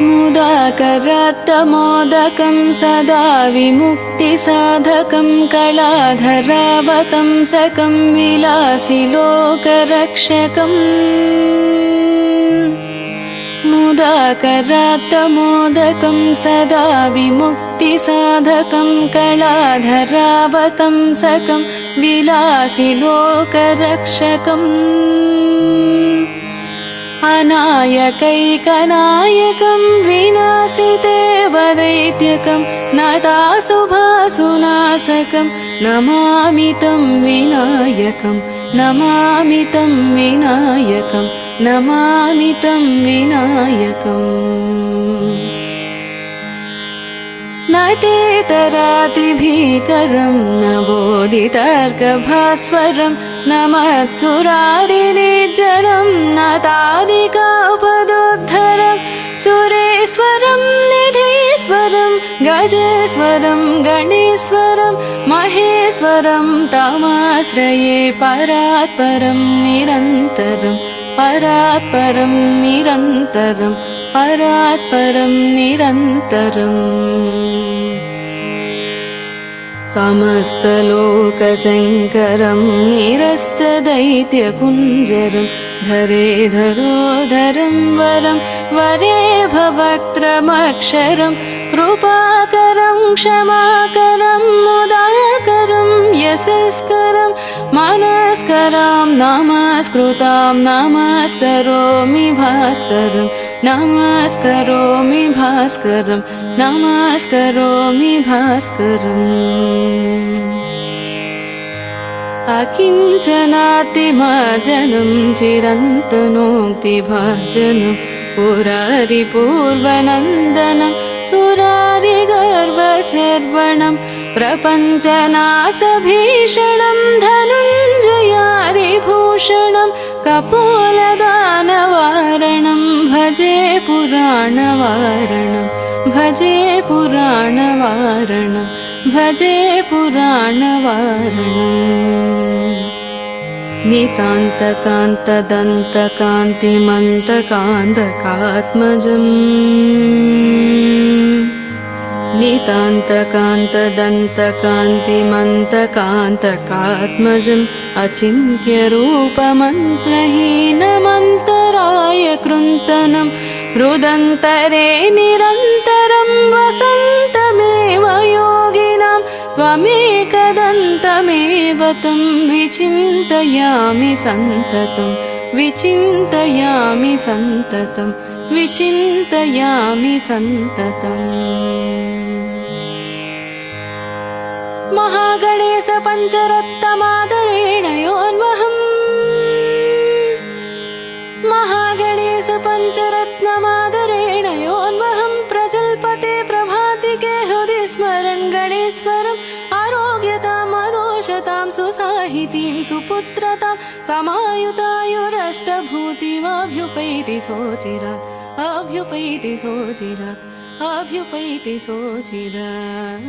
मुदाकरात्तमोदकं सदा विमुक्तिसाधकं कलाधरावतंसकं विलासि लोकरक्षकम् मुदाकरात्तमोदकं सदा विमुक्तिसाधकं कलाधरावतंसकं विलासि लोकरक्षकम् अनायकैकनायकं विनाशिदेवदैत्यकं नताशुभासुनाशकं नमामि तं विनायकं नमामि तं विनायकं नमामि तं विनायकम् न तेतरातिभीकरं न बोधितर्कभास्वरं न मत्सुरारिनिर्जनं न तादिकापदोद्धरं सुरेश्वरं निधीश्वरं गजेश्वरं गणेश्वरं महेश्वरं तमाश्रये परात्परं निरन्तरं परात्परं निरन्तरं परात्परं निरन्तरम् समस्तलोकशङ्करं निरस्तदैत्यकुञ्जरं धरेधरोधरं वरं वरे भवक्त्रमक्षरं कृपाकरं क्षमाकरं मुदाकरं यशस्करं मनस्करां नमस्कृतां नमस्करोमि भास्करं नमस्करोमि भास्करं नमस्करोमि भास्करम् अकिञ्चनातिमाजनं चिरन्तनोक्तिभाजनं पुरारिपूर्वनन्दनं सुरारिगर्वचर्वणं प्रपञ्चनाशभीषणं धनुञ्जयारिभूषणं कपोलदानवारणं भजे पुराणवारणं भजे पुराणवारणं भजे पुराणवारणम् नितान्तकान्तदन्तकान्तिमन्तकान्तकात्मजम् नितान्तकान्तदन्तकान्तिमन्तकान्तकात्मजम् अचिन्त्यरूपमन्त्रहीनमन्तराय कृन्तनं हृदन्तरे निरन्तरं वसन्तमेव योगिनां त्वमेकदन्तमेव तं विचिन्तयामि सन्ततं विचिन्तयामि सन्ततं विचिन्तयामि सन्ततम् महागणेश पञ्चरत्नमादरेण योऽन्वहम् महागणेश पञ्चरत्नमादरेण योऽन्वहं प्रजल्पते प्रभातिके हृदि स्मरन् गणेश्वरम् आरोग्यताम् अदोषतां सुसाहितीं सुपुत्रतां समायुतायुरष्टभूतिमभ्युपैति सोचिरात् अभ्युपैति सोचिरात् अभ्युपैति सोचिरात्।